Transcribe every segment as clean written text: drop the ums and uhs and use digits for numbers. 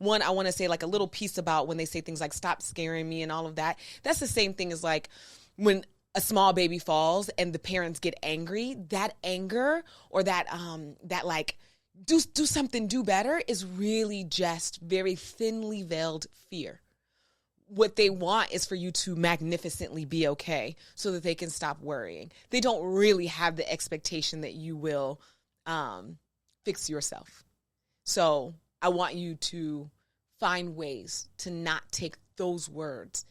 one, I want to say like a little piece about when they say things like stop scaring me and all of that. That's the same thing as like when a small baby falls and the parents get angry. That anger or that like do something, do better is really just very thinly veiled fear. What they want is for you to magnificently be okay so that they can stop worrying. They don't really have the expectation that you will fix yourself. So I want you to find ways to not take those words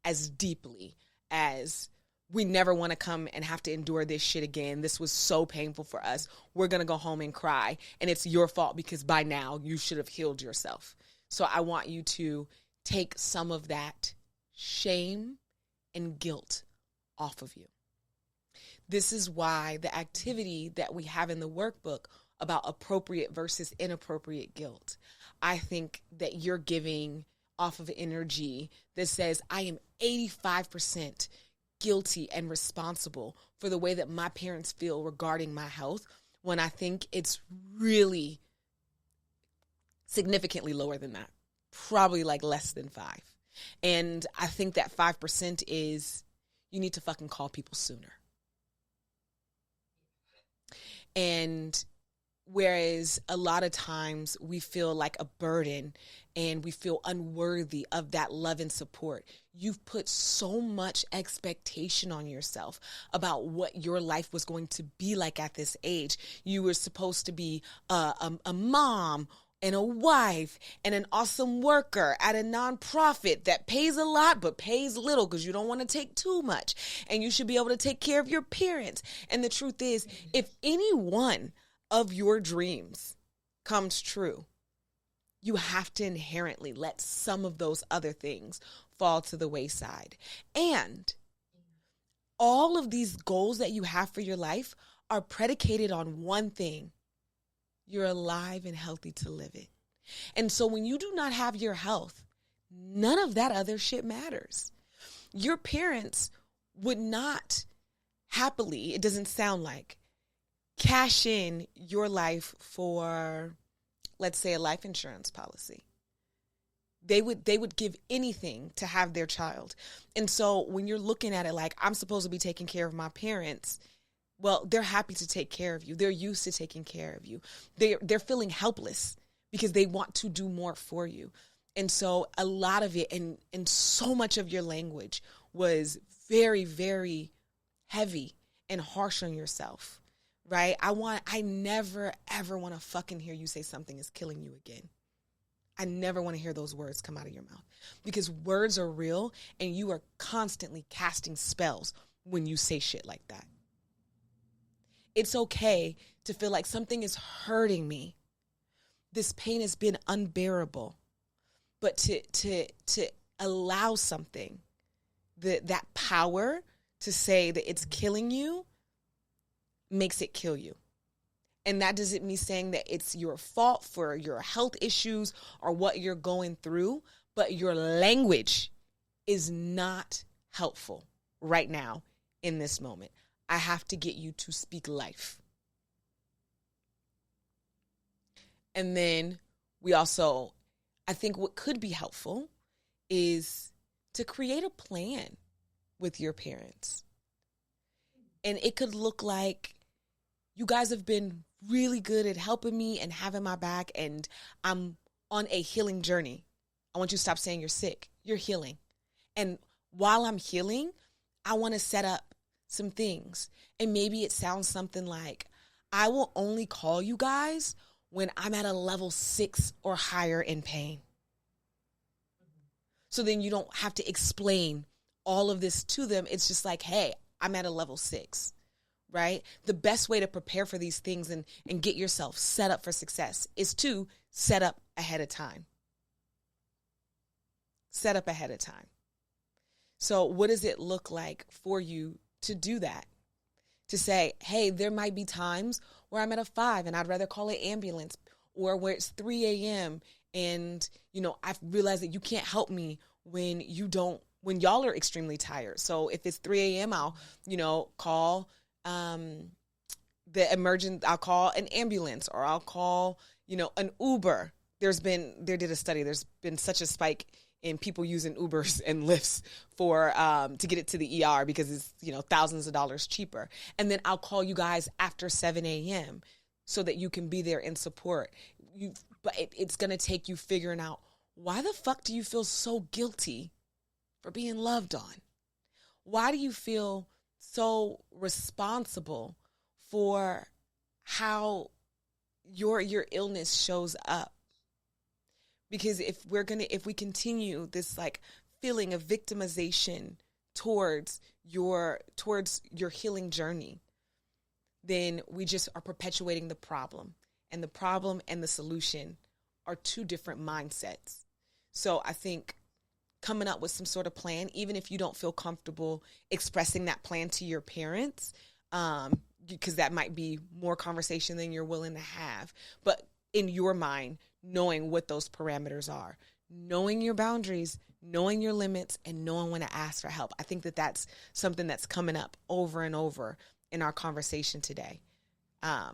as deeply as we never want to come and have to endure this shit again. This was so painful for us. We're going to go home and cry. And it's your fault because by now you should have healed yourself. So I want you to take some of that shame and guilt off of you. This is why the activity that we have in the workbook about appropriate versus inappropriate guilt, I think that you're giving off of energy that says, I am 85% guilty and responsible for the way that my parents feel regarding my health, when I think it's really significantly lower than that. Probably like less than 5. And I think that 5% is you need to fucking call people sooner. And whereas a lot of times we feel like a burden and we feel unworthy of that love and support, you've put so much expectation on yourself about what your life was going to be like at this age. You were supposed to be a mom and a wife and an awesome worker at a nonprofit that pays a lot but pays little because you don't want to take too much. And you should be able to take care of your parents. And the truth is, if any one of your dreams comes true, you have to inherently let some of those other things fall to the wayside. And all of these goals that you have for your life are predicated on one thing: you're alive and healthy to live it. And so when you do not have your health, none of that other shit matters. Your parents would not happily, it doesn't sound like, cash in your life for, let's say, a life insurance policy. They would give anything to have their child. And so when you're looking at it like, I'm supposed to be taking care of my parents, well, they're happy to take care of you. They're used to taking care of you. They're feeling helpless because they want to do more for you. And so a lot of it and so much of your language was very, very heavy and harsh on yourself, right? I never, ever want to fucking hear you say something is killing you again. I never want to hear those words come out of your mouth, because words are real and you are constantly casting spells when you say shit like that. It's okay to feel like something is hurting me. This pain has been unbearable. But to allow something, that power to say that it's killing you, makes it kill you. And that doesn't mean saying that it's your fault for your health issues or what you're going through, but your language is not helpful right now in this moment. I have to get you to speak life. And then we also, I think what could be helpful is to create a plan with your parents. And it could look like, you guys have been really good at helping me and having my back, and I'm on a healing journey. I want you to stop saying you're sick. You're healing. And while I'm healing, I want to set up some things. And maybe it sounds something like, I will only call you guys when I'm at a level 6 or higher in pain. So then you don't have to explain all of this to them. It's just like, hey, I'm at a level 6, right? The best way to prepare for these things and get yourself set up for success is to set up ahead of time. Set up ahead of time. So what does it look like for you to do that? To say, hey, there might be times where I'm at a 5 and I'd rather call an ambulance, or where it's 3 a.m. and, I've realized that you can't help me when y'all are extremely tired. So if it's 3 a.m., I'll, call I'll call an ambulance, or I'll call, an Uber. they did a study, there's been such a spike in people using Ubers and Lyfts for to get it to the ER because it's, thousands of dollars cheaper. And then I'll call you guys after 7 a.m. so that you can be there in support. But it's going to take you figuring out, why the fuck do you feel so guilty for being loved on? Why do you feel so responsible for how your illness shows up? Because if we continue this like feeling of victimization towards your healing journey, then we just are perpetuating the problem. And the problem and the solution are two different mindsets. So I think coming up with some sort of plan, even if you don't feel comfortable expressing that plan to your parents, because that might be more conversation than you're willing to have. But in your mind, knowing what those parameters are, knowing your boundaries, knowing your limits, and knowing when to ask for help. I think that that's something that's coming up over and over in our conversation today.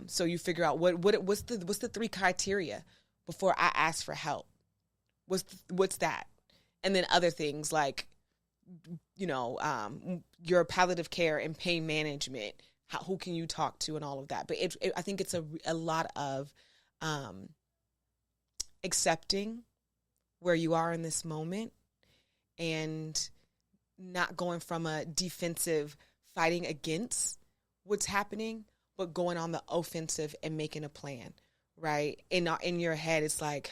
So you figure out what's the 3 criteria before I ask for help. What's that? And then other things like, your palliative care and pain management. Who can you talk to and all of that? But I think it's a lot of accepting where you are in this moment and not going from a defensive fighting against what's happening, but going on the offensive and making a plan, right? In your head, it's like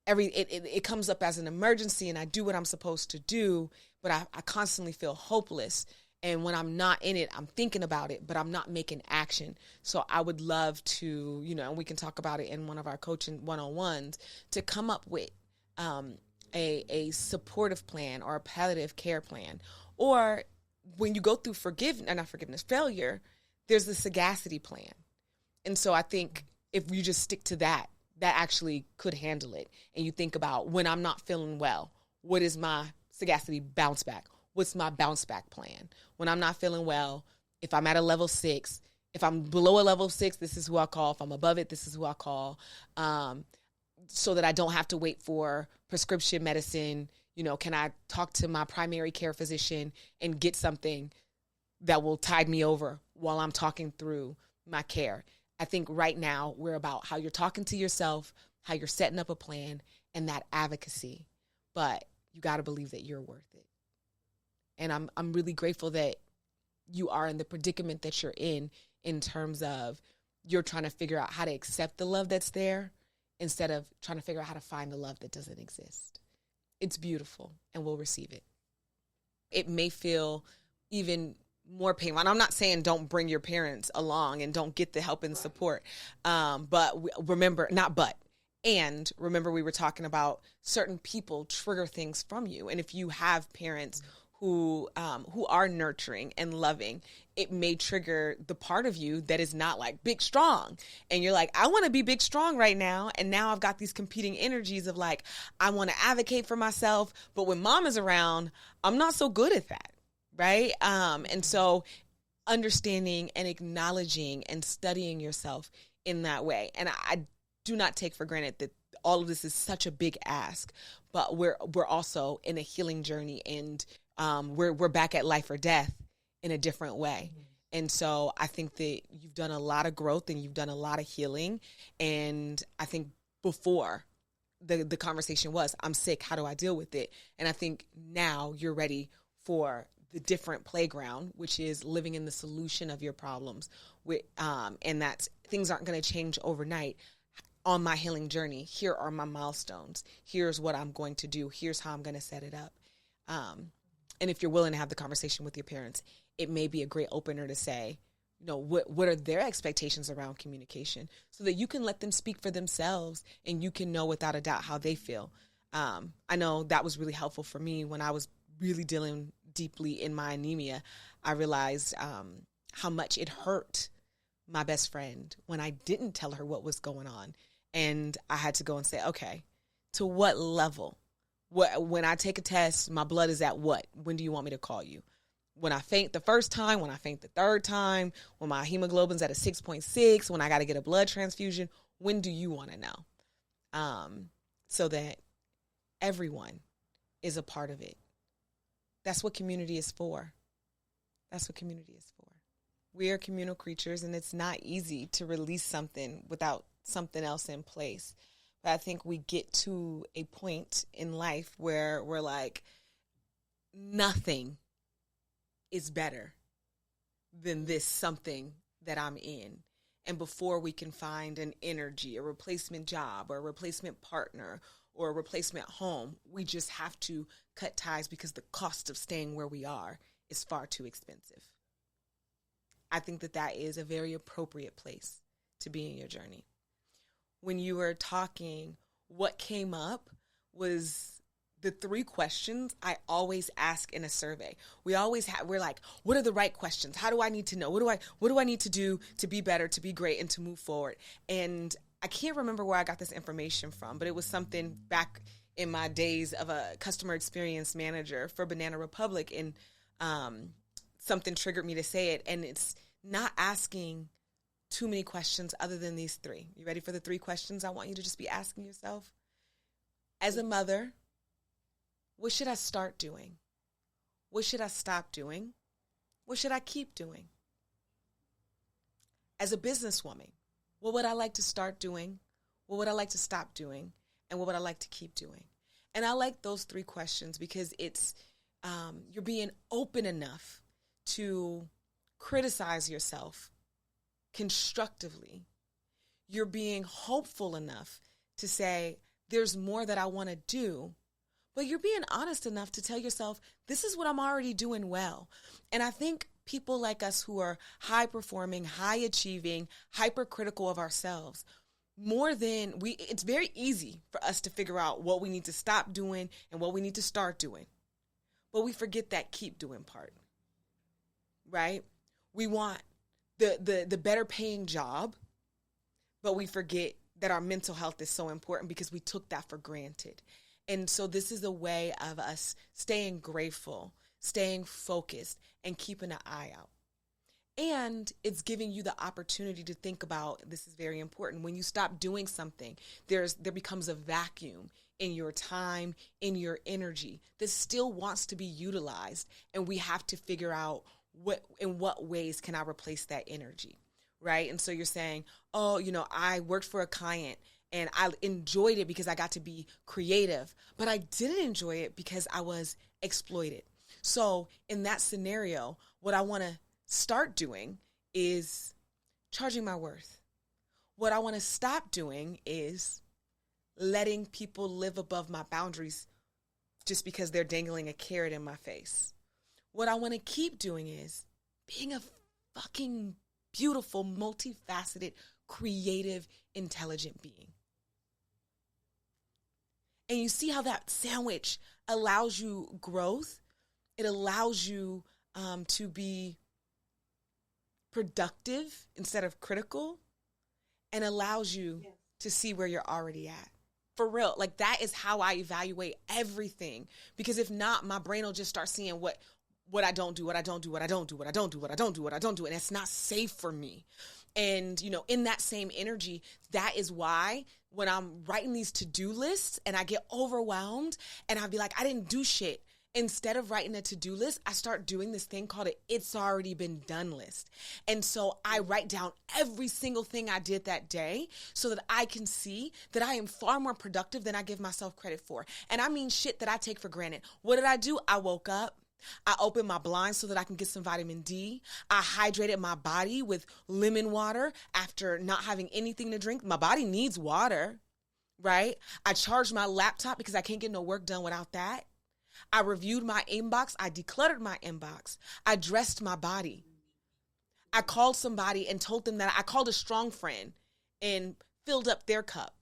it comes up as an emergency and I do what I'm supposed to do, but I constantly feel hopeless. And when I'm not in it, I'm thinking about it, but I'm not making action. So I would love to, and we can talk about it in one of our coaching one-on-ones, to come up with a supportive plan or a palliative care plan. Or when you go through failure, there's the sagacity plan. And so I think if you just stick to that actually could handle it. And you think about, when I'm not feeling well, what is my sagacity bounce back? What's my bounce back plan? When I'm not feeling well, if I'm at a level 6, if I'm below a level 6, this is who I call. If I'm above it, this is who I call. So that I don't have to wait for prescription medicine. Can I talk to my primary care physician and get something that will tide me over while I'm talking through my care? I think right now we're about how you're talking to yourself, how you're setting up a plan, and that advocacy. But you got to believe that you're worth it. And I'm really grateful that you are in the predicament that you're in terms of you're trying to figure out how to accept the love that's there instead of trying to figure out how to find the love that doesn't exist. It's beautiful, and we'll receive it. It may feel even more painful. And I'm not saying don't bring your parents along and don't get the help and support. Remember we were talking about certain people trigger things from you. And if you have parents who are nurturing and loving, it may trigger the part of you that is not like big, strong. And you're like, I want to be big, strong right now. And now I've got these competing energies of like, I want to advocate for myself. But when mom is around, I'm not so good at that. Right. And so understanding and acknowledging and studying yourself in that way. And I do not take for granted that all of this is such a big ask, but we're also in a healing journey, and we're back at life or death in a different way. Mm-hmm. And so I think that you've done a lot of growth and you've done a lot of healing. And I think before the conversation was, I'm sick, how do I deal with it? And I think now you're ready for the different playground, which is living in the solution of your problems. And that things aren't going to change overnight. On my healing journey, here are my milestones. Here's what I'm going to do. Here's how I'm going to set it up. And if you're willing to have the conversation with your parents, it may be a great opener to say, what are their expectations around communication, so that you can let them speak for themselves and you can know without a doubt how they feel. I know that was really helpful for me when I was really dealing deeply in my anemia. I realized how much it hurt my best friend when I didn't tell her what was going on. And I had to go and say, okay, to what level? When I take a test, my blood is at what? When do you want me to call you? When I faint the first time, when I faint the third time, when my hemoglobin's at a 6.6, when I got to get a blood transfusion, when do you want to know? so that everyone is a part of it. That's what community is for. That's what community is for. We are communal creatures, and it's not easy to release something without something else in place. But I think we get to a point in life where we're like, nothing is better than this something that I'm in. And before we can find an energy, a replacement job, or a replacement partner, or a replacement home, we just have to cut ties because the cost of staying where we are is far too expensive. I think that that is a very appropriate place to be in your journey. When you were talking, what came up was the 3 questions I always ask in a survey. We're like, what are the right questions? How do I need to know? What do I need to do to be better, to be great, and to move forward? And I can't remember where I got this information from, but it was something back in my days of a customer experience manager for Banana Republic, and something triggered me to say it. And it's not asking too many questions other than these 3. You ready for the 3 questions I want you to just be asking yourself? As a mother, what should I start doing? What should I stop doing? What should I keep doing? As a businesswoman, what would I like to start doing? What would I like to stop doing? And what would I like to keep doing? And I like those 3 questions because it's you're being open enough to criticize yourself constructively. You're being hopeful enough to say, there's more that I want to do. But you're being honest enough to tell yourself, this is what I'm already doing well. And I think people like us who are high performing, high achieving, hypercritical of ourselves, it's very easy for us to figure out what we need to stop doing and what we need to start doing. But we forget that keep doing part, right? We want the better paying job, but we forget that our mental health is so important because we took that for granted. And so this is a way of us staying grateful, staying focused, and keeping an eye out. And it's giving you the opportunity to think about, this is very important, when you stop doing something, there becomes a vacuum in your time, in your energy that still wants to be utilized. And we have to figure out in what ways can I replace that energy, right? And so you're saying, oh, I worked for a client and I enjoyed it because I got to be creative, but I didn't enjoy it because I was exploited. So in that scenario, what I want to start doing is charging my worth. What I want to stop doing is letting people live above my boundaries just because they're dangling a carrot in my face. What I want to keep doing is being a fucking beautiful, multifaceted, creative, intelligent being. And you see how that sandwich allows you growth? It allows you to be productive instead of critical, and allows you to see where you're already at. For real, like that is how I evaluate everything. Because if not, my brain will just start seeing what I don't do, and it's not safe for me. And, in that same energy, that is why when I'm writing these to-do lists and I get overwhelmed and I'll be like, I didn't do shit. Instead of writing a to-do list, I start doing this thing called it's already been done list. And so I write down every single thing I did that day so that I can see that I am far more productive than I give myself credit for. And I mean shit that I take for granted. What did I do? I woke up. I opened my blinds so that I can get some vitamin D. I hydrated my body with lemon water after not having anything to drink. My body needs water, right? I charged my laptop because I can't get no work done without that. I reviewed my inbox. I decluttered my inbox. I dressed my body. I called somebody and told them that I called a strong friend and filled up their cup,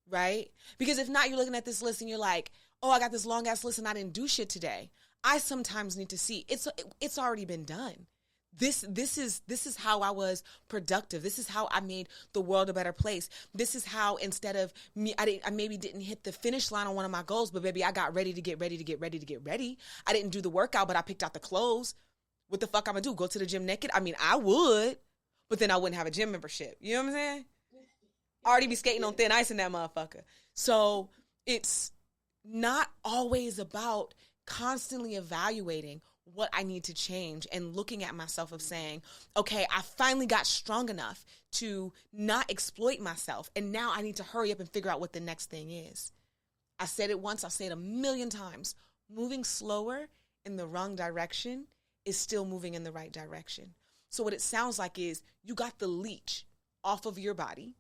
right? Because if not, you're looking at this list and you're like, oh, I got this long ass list and I didn't do shit today. I sometimes need to see it's already been done. This is how I was productive. This is how I made the world a better place. This is how, instead of me, I maybe didn't hit the finish line on one of my goals, but baby, I got ready to get ready. I didn't do the workout, but I picked out the clothes. What the fuck I'm gonna do? Go to the gym naked? I mean, I would, but then I wouldn't have a gym membership. You know what I'm saying? Already be skating on thin ice in that motherfucker. So it's not always about constantly evaluating what I need to change and looking at myself of saying, okay, I finally got strong enough to not exploit myself. And now I need to hurry up and figure out what the next thing is. I said it once, I'll say it a million times. Moving slower in the wrong direction is still moving in the right direction. So what it sounds like is you got the leech off of your body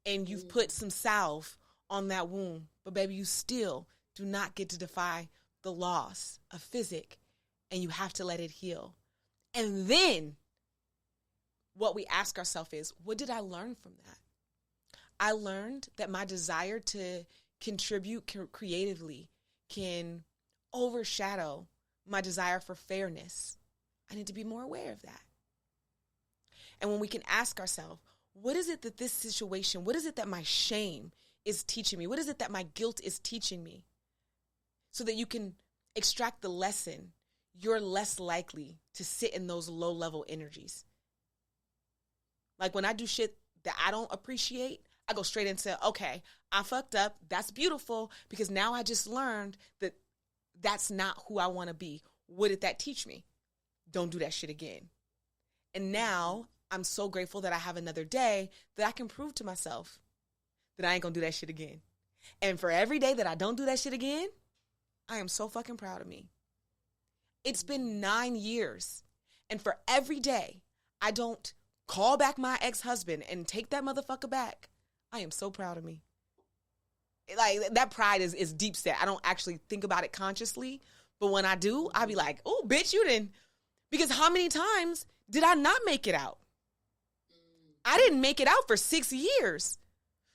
and you've put some salve on that wound. But baby, you still do not get to defy the laws of physics, and you have to let it heal. And then what we ask ourselves is, what did I learn from that? I learned that my desire to contribute creatively can overshadow my desire for fairness. I need to be more aware of that. And when we can ask ourselves, what is it that this situation, what is it that my shame is teaching me? What is it that my guilt is teaching me? So that you can extract the lesson, you're less likely to sit in those low-level energies. Like when I do shit that I don't appreciate, I go straight into, okay, I fucked up. That's beautiful because now I just learned that that's not who I want to be. What did that teach me? Don't do that shit again. And now I'm so grateful that I have another day that I can prove to myself that I ain't gonna do that shit again. And for every day that I don't do that shit again, I am so fucking proud of me. It's been 9 years. And for every day I don't call back my ex-husband and take that motherfucker back, I am so proud of me. Like, that pride is deep set. I don't actually think about it consciously. But when I do, I be like, oh, bitch, you didn't. Because how many times did I not make it out? I didn't make it out for 6 years.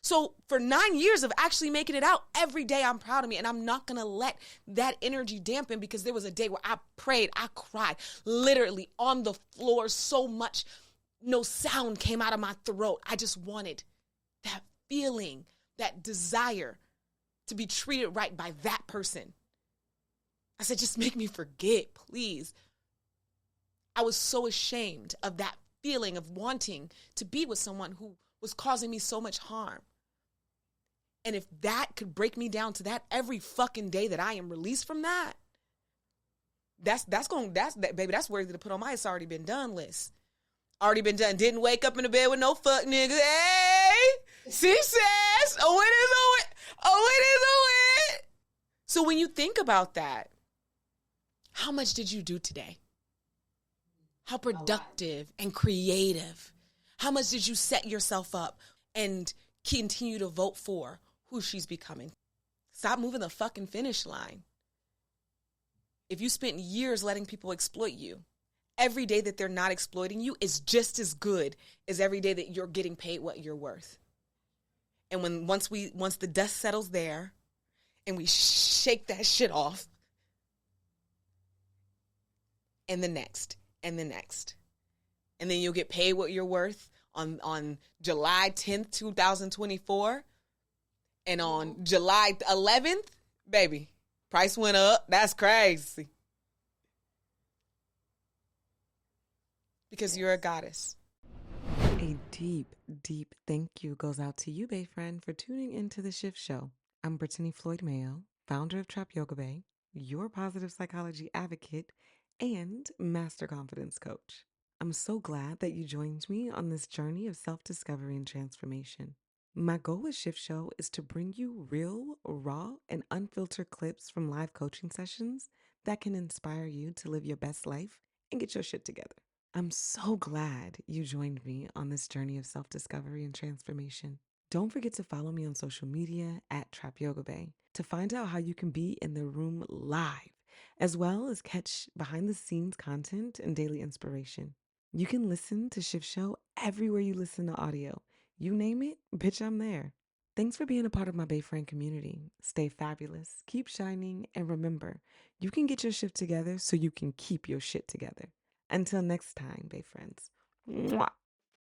So for 9 years of actually making it out, every day I'm proud of me. And I'm not going to let that energy dampen, because there was a day where I prayed, I cried, literally on the floor so much. No sound came out of my throat. I just wanted that feeling, that desire to be treated right by that person. I said, just make me forget, please. I was so ashamed of that feeling of wanting to be with someone who was causing me so much harm. And if that could break me down to that every fucking day that I am released from that, that's worthy to put on my it's already been done list. Already been done. Didn't wake up in the bed with no fuck niggas. Hey, success. Oh, it is a win. Oh, it is a win. So when you think about that, how much did you do today? How productive and creative? How much did you set yourself up and continue to vote for who she's becoming? Stop moving the fucking finish line. If you spent years letting people exploit you, every day that they're not exploiting you is just as good as every day that you're getting paid what you're worth. And once the dust settles there and we shake that shit off, and the next, and the next. And then you'll get paid what you're worth on July 10th, 2024. And on July 11th, baby, price went up. That's crazy. Because you're a goddess. A deep, deep thank you goes out to you, Baefriend, for tuning into The Shift Show. I'm Britteny Floyd-Mayo, founder of Trap Yoga Bay, your positive psychology advocate, and master confidence coach. I'm so glad that you joined me on this journey of self-discovery and transformation. My goal with Shift Show is to bring you real, raw, and unfiltered clips from live coaching sessions that can inspire you to live your best life and get your shit together. I'm so glad you joined me on this journey of self-discovery and transformation. Don't forget to follow me on social media at Trap Yoga Bay to find out how you can be in the room live, as well as catch behind-the-scenes content and daily inspiration. You can listen to Shift Show everywhere you listen to audio. You name it, bitch, I'm there. Thanks for being a part of my Baefriend community. Stay fabulous, keep shining, and remember, you can get your shift together so you can keep your shit together. Until next time, Baefriends. Mwah.